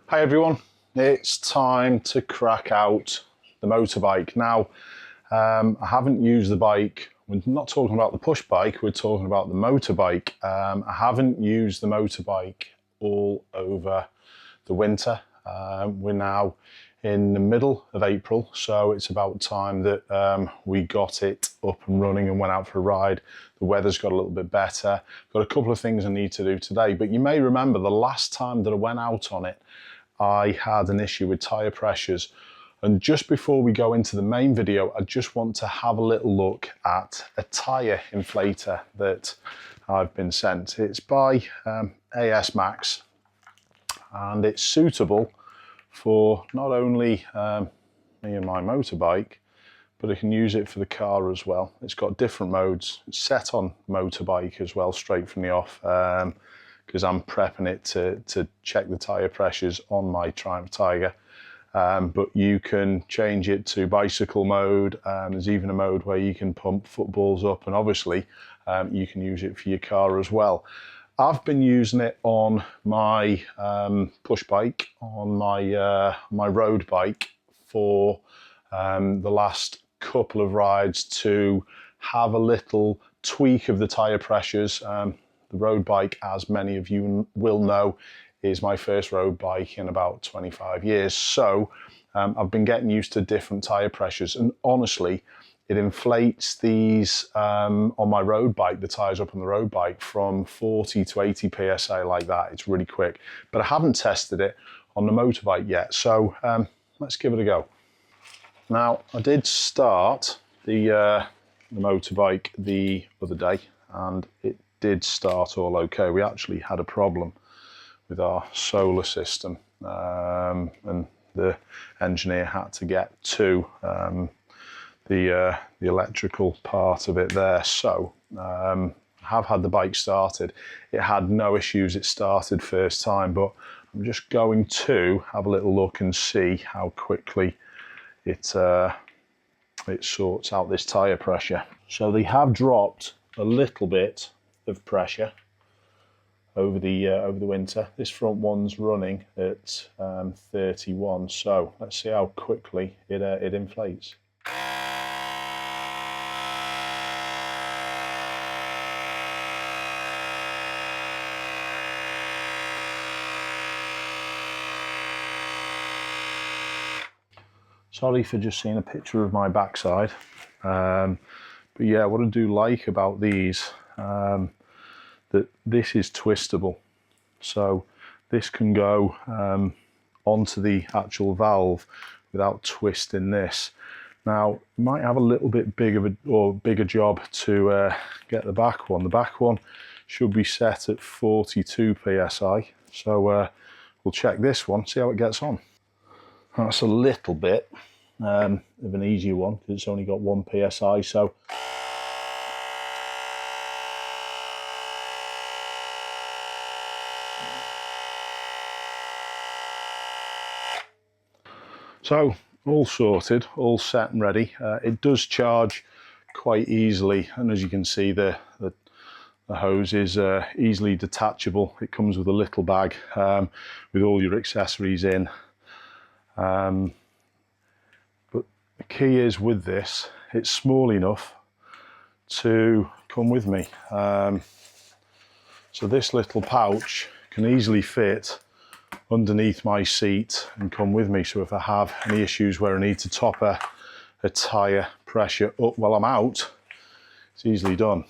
Hi everyone, it's time to crack out the motorbike. Now, I haven't used the bike, we're not talking about the push bike, we're talking about the motorbike. I haven't used the motorbike all over the winter. We're now in the middle of April, so it's about time that we got it up and running and went out for a ride. The weather's got a little bit better. Got a couple of things I need to do today, but you may remember the last time that I went out on it, I had an issue with tyre pressures. And just before we go into the main video, I just want to have a little look at a tyre inflator that I've been sent. It's by ASMAX, and it's suitable for not only me and my motorbike, but I can use it for the car as well. It's got different modes. It's set on motorbike as well, straight from the off, because I'm prepping it to check the tyre pressures on my Triumph Tiger. But you can change it to bicycle mode. There's even a mode where you can pump footballs up, and obviously you can use it for your car as well. I've been using it on my push bike, on my road bike for the last couple of rides to have a little tweak of the tyre pressures. The road bike, as many of you will know, is my first road bike in about 25 years. So I've been getting used to different tyre pressures, and honestly, it inflates these on my road bike, the tyres up on the road bike, from 40 to 80 PSI like that. It's really quick, but I haven't tested it on the motorbike yet. So let's give it a go. Now, I did start the motorbike the other day, and it did start all okay. We actually had a problem with our solar system, and the engineer had to get to the electrical part of it there. So I have had the bike started. It had no issues. It started first time, but I'm just going to have a little look and see how quickly it sorts out this tyre pressure. So they have dropped a little bit of pressure over the winter. This front one's running at 31, so let's see how quickly it inflates. Sorry for just seeing a picture of my backside, but yeah, what I do like about these, that this is twistable, so this can go onto the actual valve without twisting this. Now, you might have a little bit bigger job to get the back one. The back one should be set at 42 PSI, so we'll check this one, see how it gets on. That's a little bit of an easier one because it's only got 1 PSI, so all sorted, all set and ready. It does charge quite easily, and as you can see, the hose is easily detachable. It comes with a little bag with all your accessories in. But the key is with this, it's small enough to come with me. So this little pouch can easily fit underneath my seat and come with me. So if I have any issues where I need to top a tyre pressure up while I'm out, it's easily done.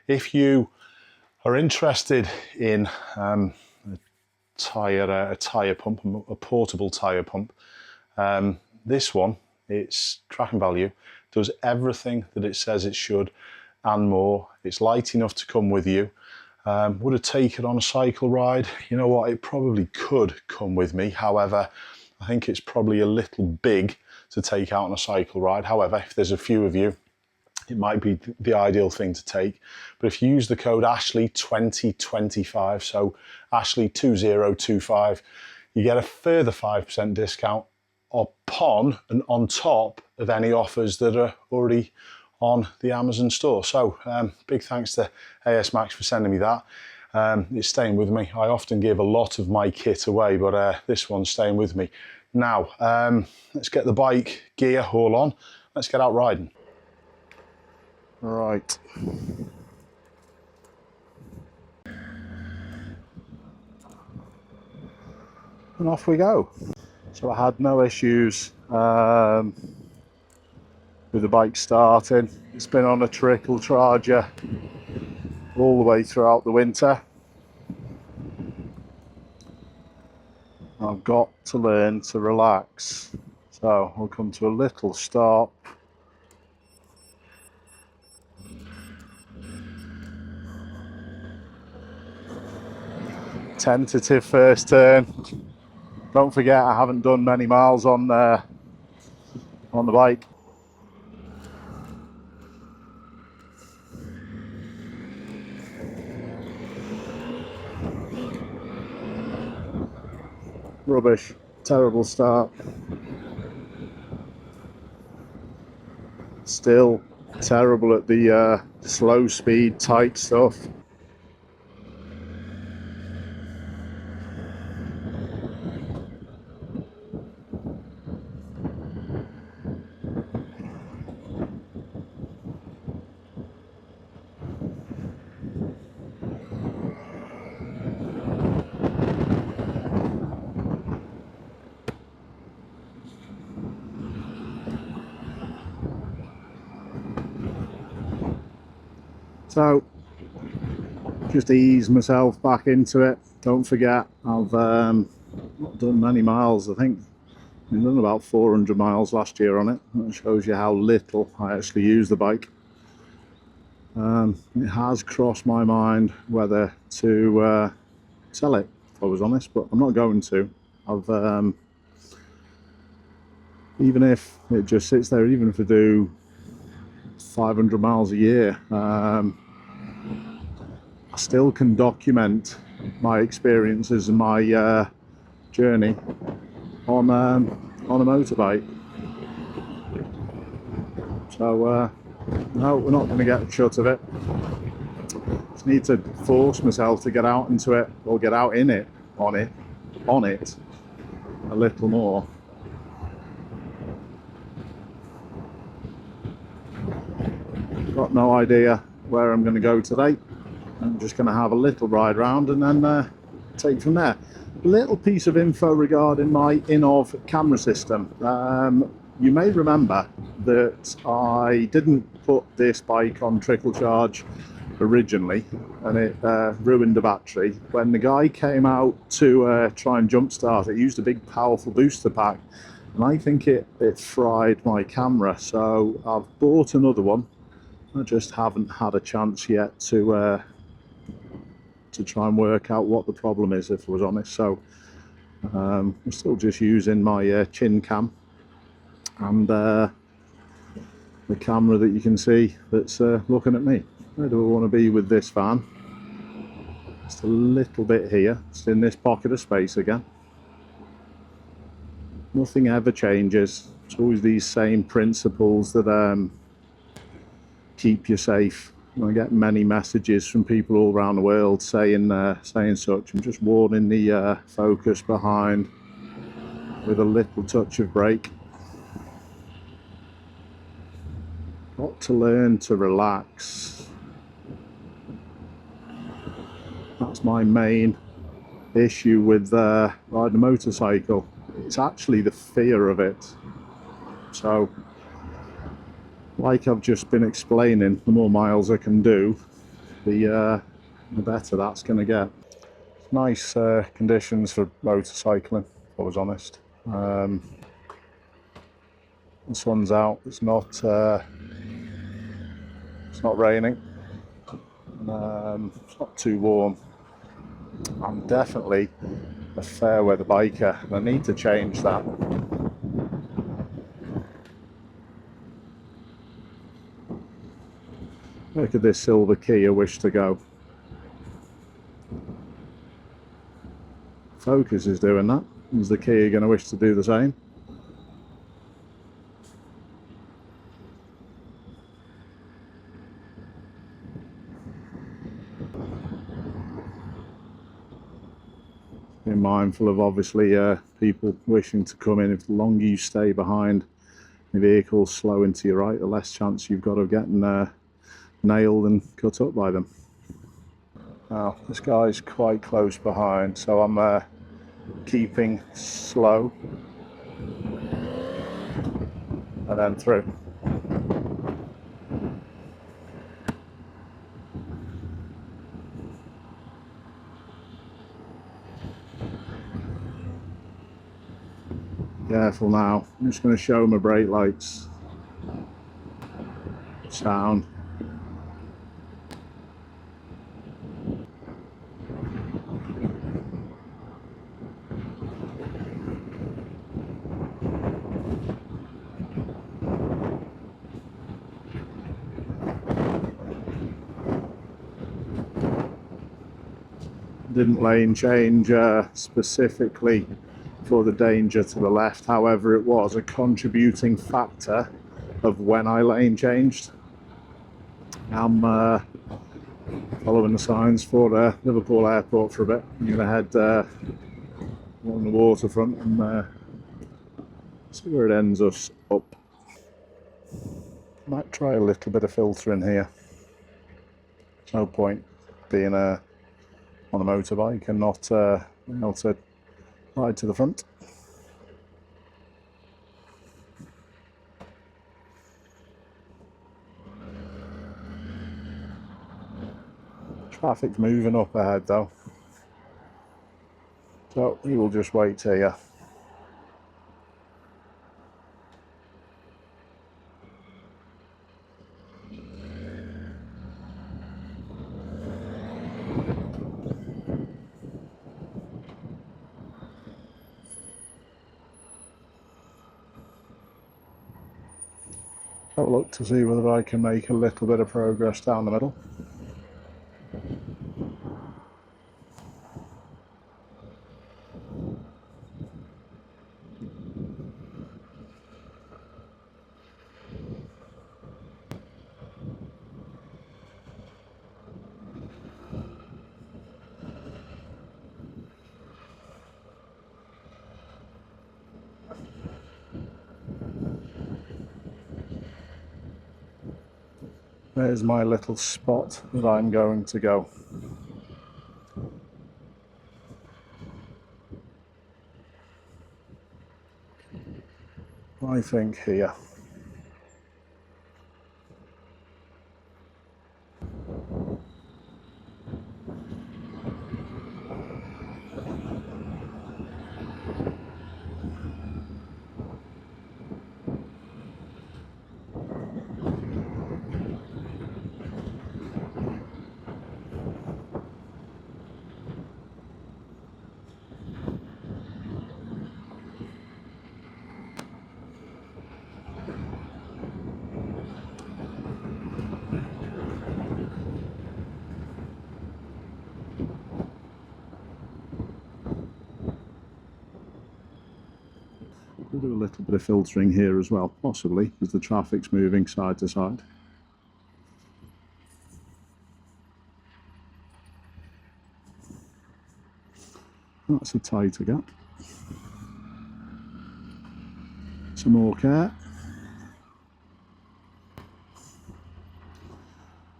If you are interested in a tyre pump, a portable tyre pump, this one, it's cracking value, does everything that it says it should and more. It's light enough to come with you. Would I take it on a cycle ride? You know what, it probably could come with me. However, I think it's probably a little big to take out on a cycle ride. However, if there's a few of you, it might be the ideal thing to take. But if you use the code Ashley2025, so Ashley2025, you get a further 5% discount upon and on top of any offers that are already on the Amazon store. So big thanks to ASMAX for sending me that. It's staying with me. I often give a lot of my kit away, but this one's staying with me. Now, let's get the bike gear all on. Let's get out riding. Right. And off we go. So I had no issues with the bike starting. It's been on a trickle charger all the way throughout the winter. I've got to learn to relax. So I'll come to a little stop. Tentative first turn. Don't forget, I haven't done many miles on the bike. Rubbish. Terrible start. Still terrible at the slow speed, tight stuff. So, just ease myself back into it. Don't forget, I've not done many miles. I think I've done about 400 miles last year on it. That shows you how little I actually use the bike. It has crossed my mind whether to sell it, if I was honest, but I'm not going to. I've even if it just sits there, even if I do 500 miles a year, I still can document my experiences and my journey on a motorbike. So no, we're not going to get a shot of it. Just need to force myself to get out into it, or get out in it, on it a little more. Got no idea where I'm going to go today. I'm just going to have a little ride round and then take from there. A little piece of info regarding my in-of camera system. You may remember that I didn't put this bike on trickle charge originally, and it ruined the battery. When the guy came out to try and jump start it, used a big powerful booster pack, and I think it fried my camera. So I've bought another one. I just haven't had a chance yet to try and work out what the problem is, if I was honest. So I'm still just using my chin cam and the camera that you can see that's looking at me. Where do I want to be with this van? Just a little bit here, just in this pocket of space again. Nothing ever changes. It's always these same principles that keep you safe. I get many messages from people all around the world saying such. I'm just warning the focus behind with a little touch of brake. Got to learn to relax. That's my main issue with riding a motorcycle. It's actually the fear of it. So, like I've just been explaining, the more miles I can do, the better that's going to get. Nice conditions for motorcycling, if I was honest. The sun's out. It's not raining. It's not too warm. I'm definitely a fair weather biker, and I need to change that. Look at this silver key, I wish to go. Focus is doing that. Is the key going to wish to do the same? Being mindful of obviously people wishing to come in. If the longer you stay behind the vehicle slowing to your right, the less chance you've got of getting nailed and cut up by them. Now this guy's quite close behind, so I'm keeping slow and then through. Careful now, I'm just going to show my brake lights. Sound. Didn't lane change specifically for the danger to the left, however it was a contributing factor of when I lane changed. I'm following the signs for Liverpool Airport for a bit. I'm going to head along the waterfront and see where it ends us up. Might try a little bit of filtering here. There's no point being on a motorbike and not being able to ride to the front. Traffic's moving up ahead though, so we will just wait here. Have a look to see whether I can make a little bit of progress down the middle. There's my little spot that I'm going to go. I think here. We'll do a little bit of filtering here as well, possibly, as the traffic's moving side to side. That's a tighter gap. Some more care.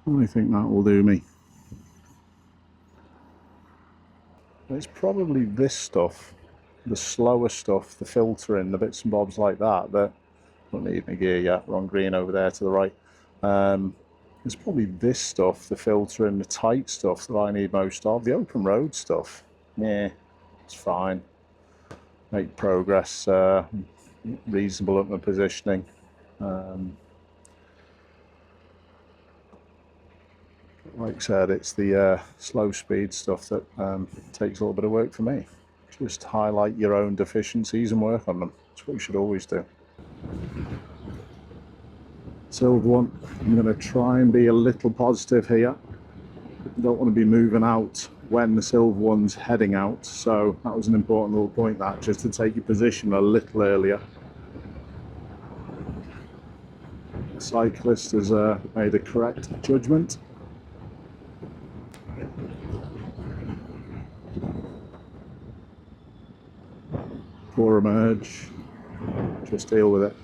I think that will do me. It's probably this stuff, the slower stuff, the filtering, the bits and bobs like that, that don't need my gear yet, we're on green over there to the right. It's probably this stuff, the filtering, the tight stuff that I need most of. The open road stuff, yeah, it's fine. Make progress, reasonable at my positioning. Like I said, it's the slow speed stuff that takes a little bit of work for me. Just highlight your own deficiencies and work on them. That's what you should always do. Silver one, I'm going to try and be a little positive here. Don't want to be moving out when the silver one's heading out, so that was an important little point, that just to take your position a little earlier. The cyclist has made a correct judgment. or emerge, just deal with it.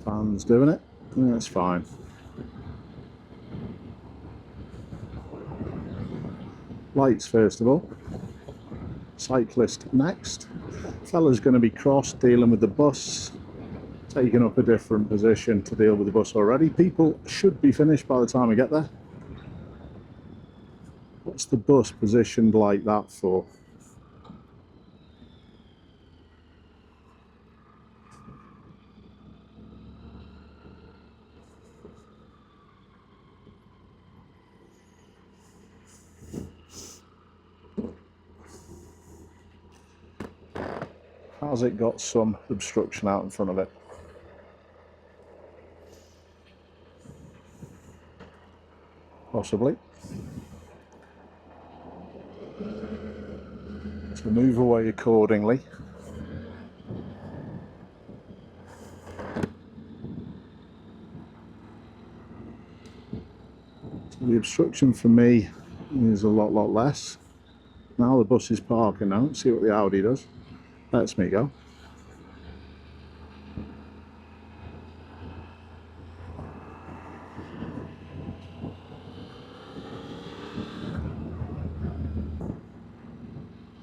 Fan's doing it, that's fine. Lights first of all, cyclist next. Fella's going to be crossed, dealing with the bus, taking up a different position to deal with the bus already. People should be finished by the time we get there. What's the bus positioned like that for? Has it got some obstruction out in front of it? Possibly. So move away accordingly. So the obstruction for me is a lot less. Now the bus is parking now. Let's see what the Audi does. Lets me go.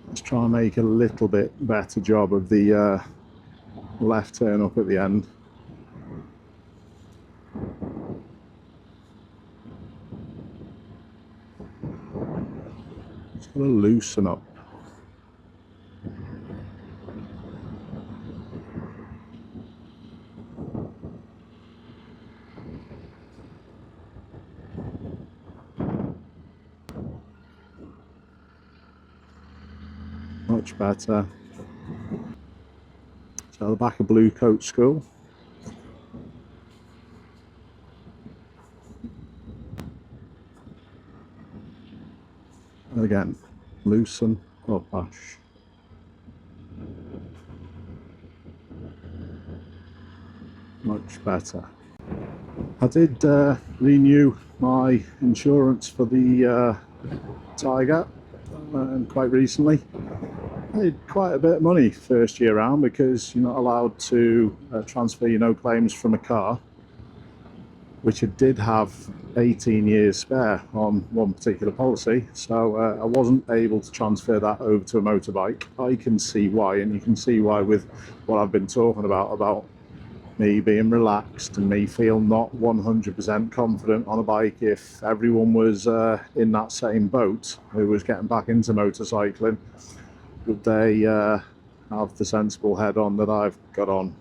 Let's try and make a little bit better job of the left turn up at the end. It's got to loosen up. Much better. So the back of Blue Coat School. Again, loosen up, Ash. Much better. I did renew my insurance for the Tiger quite recently. I paid quite a bit of money first year round because you're not allowed to transfer your no claims from a car, which I did have 18 years spare on one particular policy, so I wasn't able to transfer that over to a motorbike. I can see why, and you can see why with what I've been talking about me being relaxed and me feel not 100% confident on a bike. If everyone was in that same boat who was getting back into motorcycling, would they have the sensible head on that I've got on?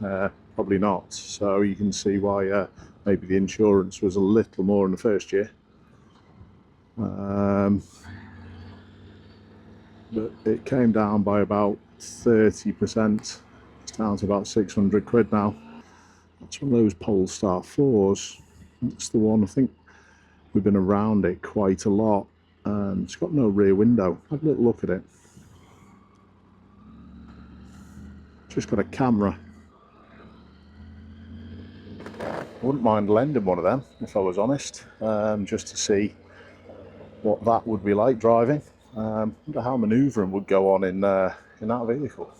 Probably not. So you can see why maybe the insurance was a little more in the first year. But it came down by about 30%. It's down to about 600 quid now. It's one of those Polestar 4s. It's the one, I think we've been around it quite a lot. It's got no rear window. Have a little look at it. Just got a camera. I wouldn't mind lending one of them, if I was honest, just to see what that would be like driving. I wonder how manoeuvring would go on in that vehicle.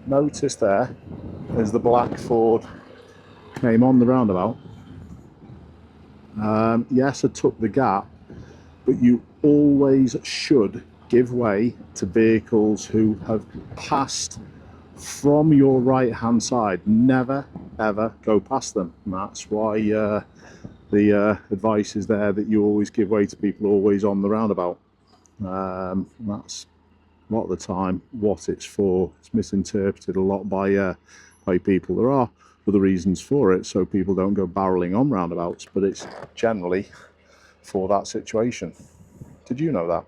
Notice there, as the black Ford came on the roundabout. Yes, I took the gap, but you always should give way to vehicles who have passed from your right hand side. Never ever go past them, and that's why the advice is there that you always give way to people always on the roundabout. That's a lot of the time what it's for. It's misinterpreted a lot by people. There are other reasons for it, so people don't go barreling on roundabouts, but it's generally for that situation. Did you know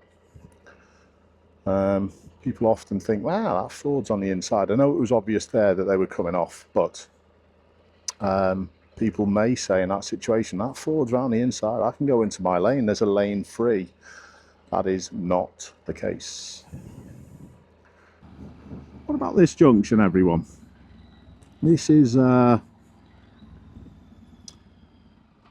that? People often think, wow, that Ford's on the inside. I know it was obvious there that they were coming off, but people may say in that situation, that Ford's round the inside, I can go into my lane, there's a lane free. That is not the case. What about this junction, everyone? This is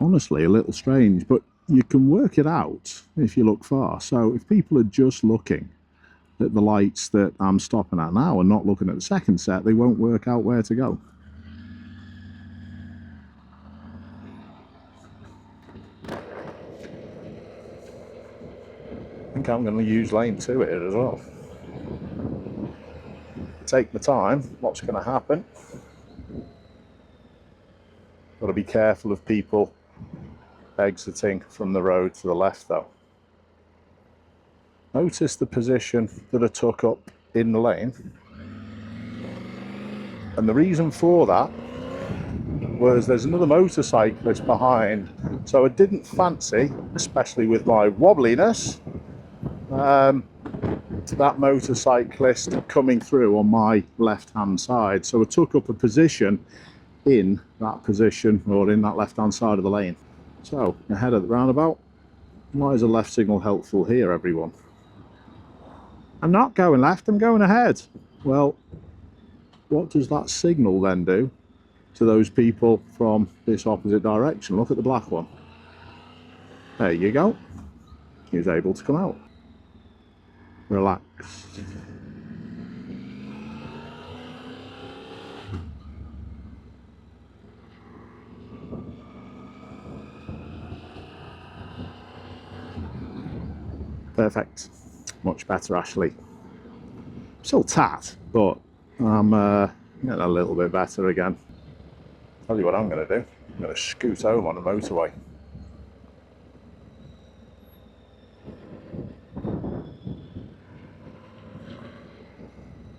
honestly a little strange, but you can work it out if you look far. So if people are just looking at the lights that I'm stopping at now and not looking at the second set, they won't work out where to go. I think I'm going to use lane 2 here as well. Take my time, what's going to happen? Got to be careful of people exiting from the road to the left though. Notice the position that I took up in the lane. And the reason for that was there's another motorcyclist behind. So I didn't fancy, especially with my wobbliness, that motorcyclist coming through on my left hand side. So I took up a position in that position, or in that left hand side of the lane. So ahead of the roundabout, why is a left signal helpful here, everyone? I'm not going left, I'm going ahead. Well, what does that signal then do to those people from this opposite direction? Look at the black one. There you go. He was able to come out. Relax. Perfect. Much better, Ashley. Still tat, but I'm getting a little bit better again. Tell you what I'm going to do. I'm going to scoot home on the motorway.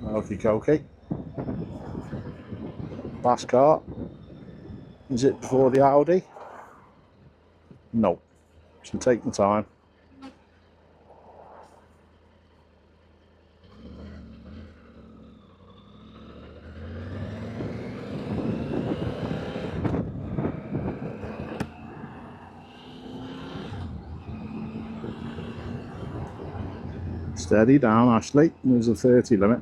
Okie dokie. Last car. Is it before the Audi? No. So take the time. Steady down, Ashley. There's a 30 limit.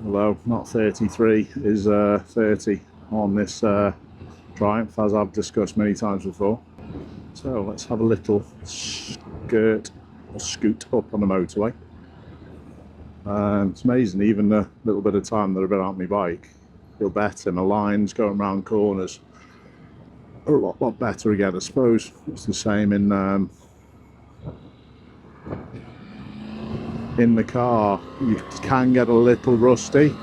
Although not 33 is 30 on this Triumph, as I've discussed many times before. So let's have a little skirt or scoot up on the motorway. It's amazing, even the little bit of time that I've been on my bike, I feel better. My lines going around corners are a lot better again. I suppose it's the same in the car. You can get a little rusty.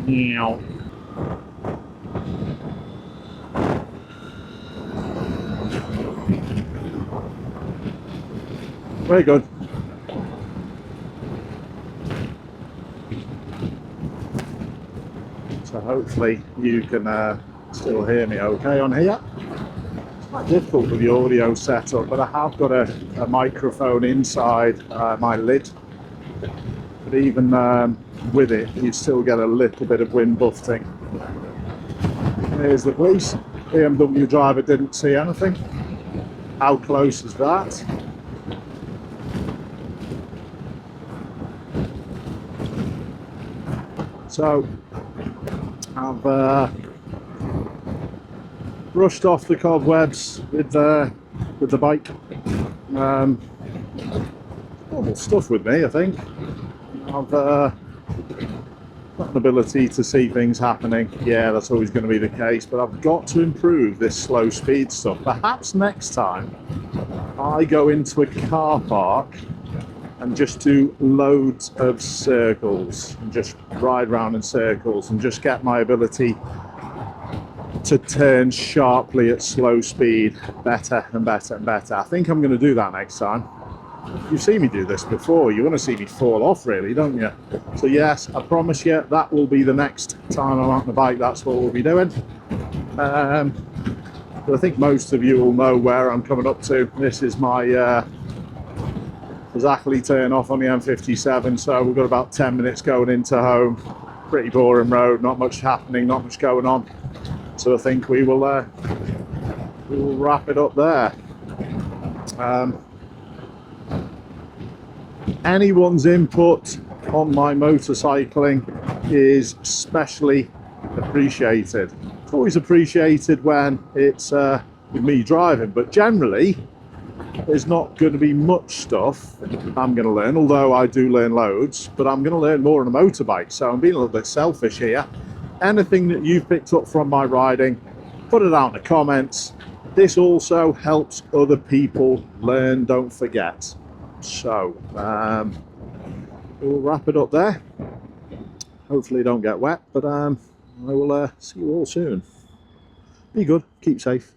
Meow. Very good. So hopefully you can still hear me okay on here. It's quite difficult with the audio setup, but I have got a microphone inside my lid. But even with it, you still get a little bit of wind buffeting. Here's the police. BMW driver didn't see anything. How close is that? So I've brushed off the cobwebs with the bike. Normal stuff with me, I think. I've got an ability to see things happening. Yeah, that's always going to be the case, but I've got to improve this slow speed stuff. Perhaps next time I go into a car park and just do loads of circles and just ride around in circles and just get my ability to turn sharply at slow speed better and better and better. I think I'm going to do that next time. You've seen me do this before. You want to see me fall off, really, don't you? So yes, I promise you that will be the next time I'm on the bike. That's what we'll be doing. But I think most of you will know where I'm coming up to. This is my Zachley turn off on the M57, so we've got about 10 minutes going into home. pretty boring road, not much happening, not much going on. So I think we will wrap it up there. Anyone's input on my motorcycling is especially appreciated. It's always appreciated when it's with me driving, but generally there's not going to be much stuff I'm going to learn, although I do learn loads, but I'm going to learn more on a motorbike, so I'm being a little bit selfish here. Anything that you've picked up from my riding, put it out in the comments. This also helps other people learn, don't forget. So we'll wrap it up there. Hopefully don't get wet, but I will see you all soon. Be good, keep safe.